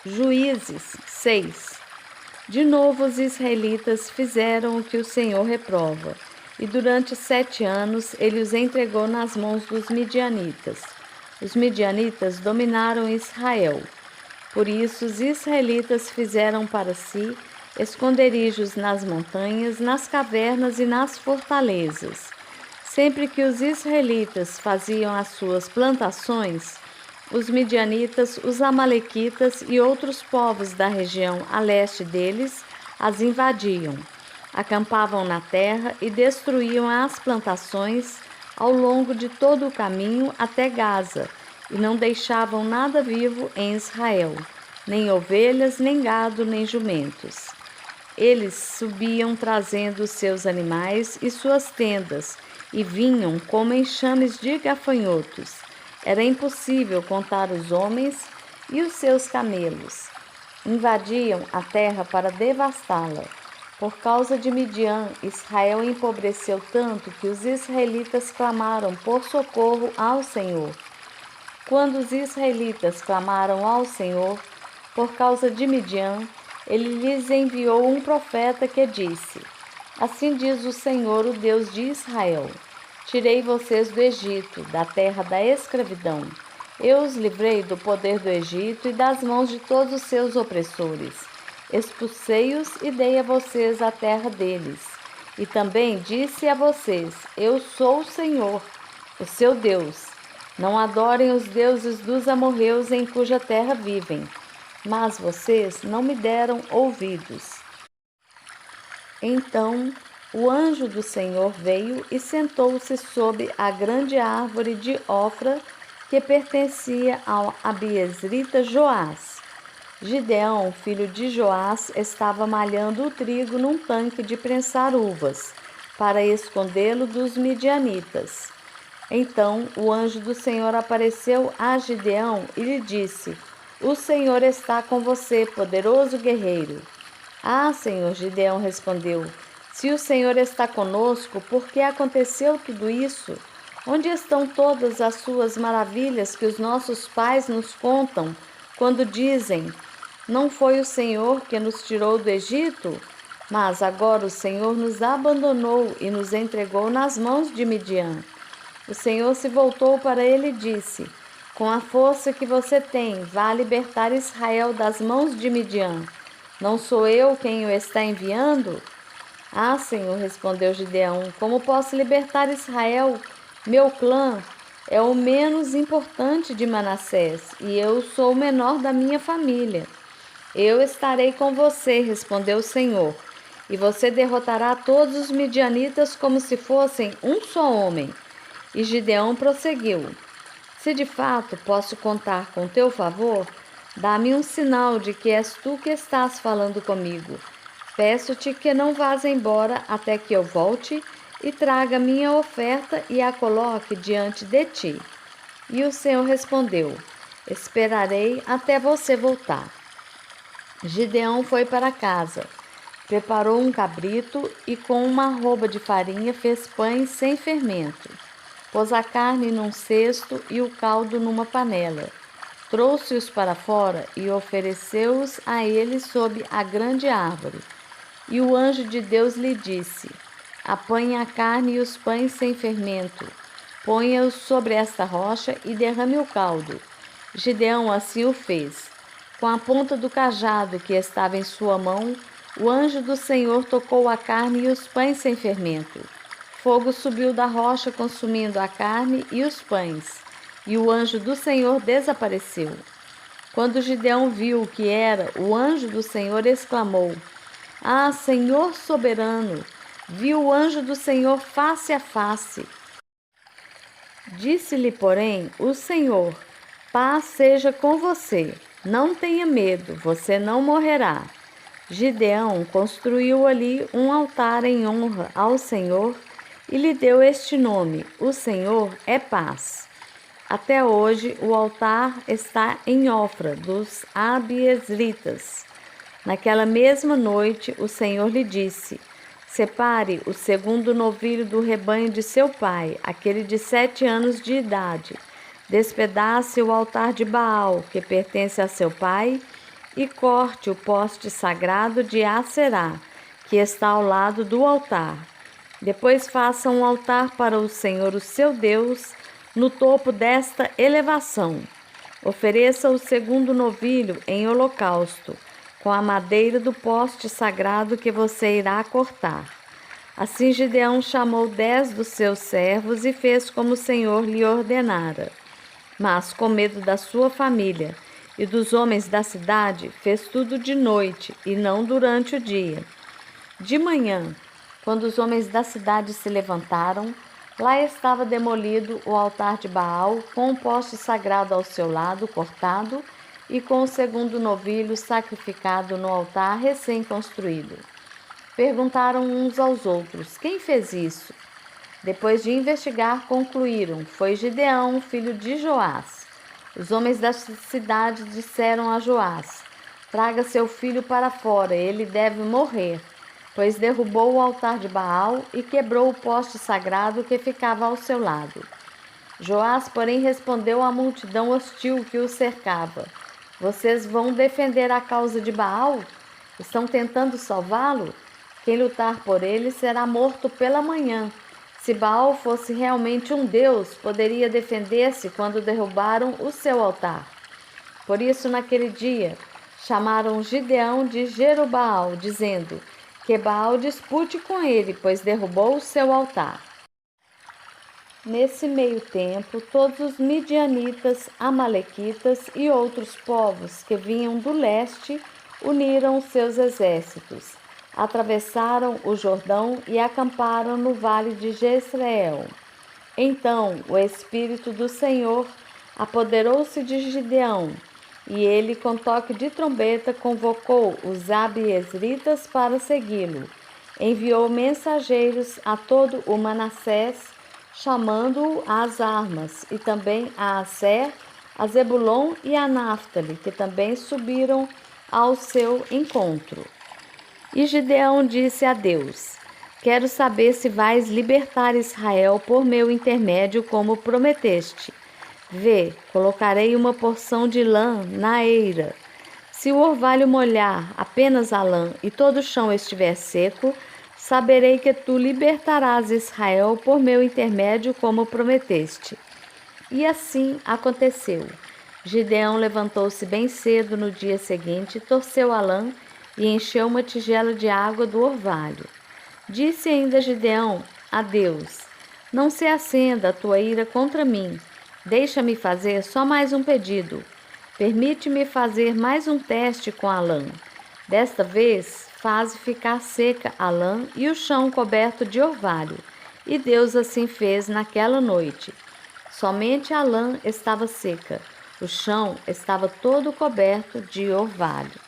Juízes 6. De novo os israelitas fizeram o que o Senhor reprova, e durante 7 anos ele os entregou nas mãos dos midianitas. Os midianitas dominaram Israel. Por isso os israelitas fizeram para si esconderijos nas montanhas, nas cavernas e nas fortalezas. Sempre que os israelitas faziam as suas plantações, os midianitas, os amalequitas e outros povos da região a leste deles as invadiam, acampavam na terra e destruíam as plantações ao longo de todo o caminho até Gaza, e não deixavam nada vivo em Israel, nem ovelhas, nem gado, nem jumentos. Eles subiam trazendo seus animais e suas tendas, e vinham como enxames de gafanhotos. Era impossível contar os homens e os seus camelos. Invadiam a terra para devastá-la. Por causa de Midian, Israel empobreceu tanto que os israelitas clamaram por socorro ao Senhor. Quando os israelitas clamaram ao Senhor por causa de Midian, ele lhes enviou um profeta que disse: Assim diz o Senhor, o Deus de Israel: Tirei vocês do Egito, da terra da escravidão. Eu os livrei do poder do Egito e das mãos de todos os seus opressores. Expulsei-os e dei a vocês a terra deles. E também disse a vocês: Eu sou o Senhor, o seu Deus. Não adorem os deuses dos amorreus em cuja terra vivem. Mas vocês não me deram ouvidos. Então o anjo do Senhor veio e sentou-se sob a grande árvore de Ofra, que pertencia ao abiezrita Joás. Gideão, filho de Joás, estava malhando o trigo num tanque de prensar uvas, para escondê-lo dos midianitas. Então o anjo do Senhor apareceu a Gideão e lhe disse: O Senhor está com você, poderoso guerreiro. Ah, Senhor, Gideão respondeu: Se o Senhor está conosco, por que aconteceu tudo isso? Onde estão todas as suas maravilhas que os nossos pais nos contam, quando dizem: Não foi o Senhor que nos tirou do Egito? Mas agora o Senhor nos abandonou e nos entregou nas mãos de Midian. O Senhor se voltou para ele e disse: Com a força que você tem, vá libertar Israel das mãos de Midian. Não sou eu quem o está enviando? Ah, Senhor, respondeu Gideão, como posso libertar Israel? Meu clã é o menos importante de Manassés, e eu sou o menor da minha família. Eu estarei com você, respondeu o Senhor, e você derrotará todos os midianitas como se fossem um só homem. E Gideão prosseguiu: Se de fato posso contar com teu favor, dá-me um sinal de que és tu que estás falando comigo. Peço-te que não vás embora até que eu volte e traga minha oferta e a coloque diante de ti. E o Senhor respondeu: Esperarei até você voltar. Gideão foi para casa, preparou um cabrito e com uma arroba de farinha fez pães sem fermento. Pôs a carne num cesto e o caldo numa panela. Trouxe-os para fora e ofereceu-os a ele sob a grande árvore. E o anjo de Deus lhe disse: Apanhe a carne e os pães sem fermento, ponha-os sobre esta rocha e derrame o caldo. Gideão assim o fez. Com a ponta do cajado que estava em sua mão, o anjo do Senhor tocou a carne e os pães sem fermento. Fogo subiu da rocha, consumindo a carne e os pães, e o anjo do Senhor desapareceu. Quando Gideão viu o que era, o anjo do Senhor exclamou: Ah, Senhor soberano! Viu o anjo do Senhor face a face. Disse-lhe, porém, o Senhor: Paz seja com você. Não tenha medo, você não morrerá. Gideão construiu ali um altar em honra ao Senhor e lhe deu este nome: O Senhor é paz. Até hoje o altar está em Ofra dos abiezritas. Naquela mesma noite o Senhor lhe disse: Separe o segundo novilho do rebanho de seu pai, aquele de 7 anos de idade. Despedace o altar de Baal, que pertence a seu pai, e corte o poste sagrado de Aserá, que está ao lado do altar. Depois faça um altar para o Senhor, o seu Deus, no topo desta elevação. Ofereça o segundo novilho em holocausto, com a madeira do poste sagrado que você irá cortar. Assim Gideão chamou 10 dos seus servos e fez como o Senhor lhe ordenara. Mas, com medo da sua família e dos homens da cidade, fez tudo de noite e não durante o dia. De manhã, quando os homens da cidade se levantaram, lá estava demolido o altar de Baal, com o poste sagrado ao seu lado cortado e com o segundo novilho sacrificado no altar recém-construído. Perguntaram uns aos outros: quem fez isso? Depois de investigar, concluíram: foi Gideão, filho de Joás. Os homens da cidade disseram a Joás: traga seu filho para fora, ele deve morrer, pois derrubou o altar de Baal e quebrou o poste sagrado que ficava ao seu lado. Joás, porém, respondeu à multidão hostil que o cercava: vocês vão defender a causa de Baal? Estão tentando salvá-lo? Quem lutar por ele será morto pela manhã. Se Baal fosse realmente um deus, poderia defender-se quando derrubaram o seu altar. Por isso, naquele dia, chamaram Gideão de Jerubaal, dizendo: que Baal dispute com ele, pois derrubou o seu altar. Nesse meio tempo, todos os midianitas, amalequitas e outros povos que vinham do leste uniram os seus exércitos, atravessaram o Jordão e acamparam no vale de Jezreel. Então o Espírito do Senhor apoderou-se de Gideão, e ele, com toque de trombeta, convocou os abiezritas para segui-lo. Enviou mensageiros a todo o Manassés, chamando-o às armas, e também a Asser, a Zebulon e a Náftali, que também subiram ao seu encontro. E Gideão disse a Deus: quero saber se vais libertar Israel por meu intermédio, como prometeste. Vê, colocarei uma porção de lã na eira. Se o orvalho molhar apenas a lã e todo o chão estiver seco, saberei que tu libertarás Israel por meu intermédio, como prometeste. E assim aconteceu. Gideão levantou-se bem cedo no dia seguinte, torceu a lã e encheu uma tigela de água do orvalho. Disse ainda Gideão a Deus: não se acenda a tua ira contra mim. Deixa-me fazer só mais um pedido. Permite-me fazer mais um teste com a lã. Desta vez, faze ficar seca a lã e o chão coberto de orvalho. E Deus assim fez naquela noite. Somente a lã estava seca, o chão estava todo coberto de orvalho.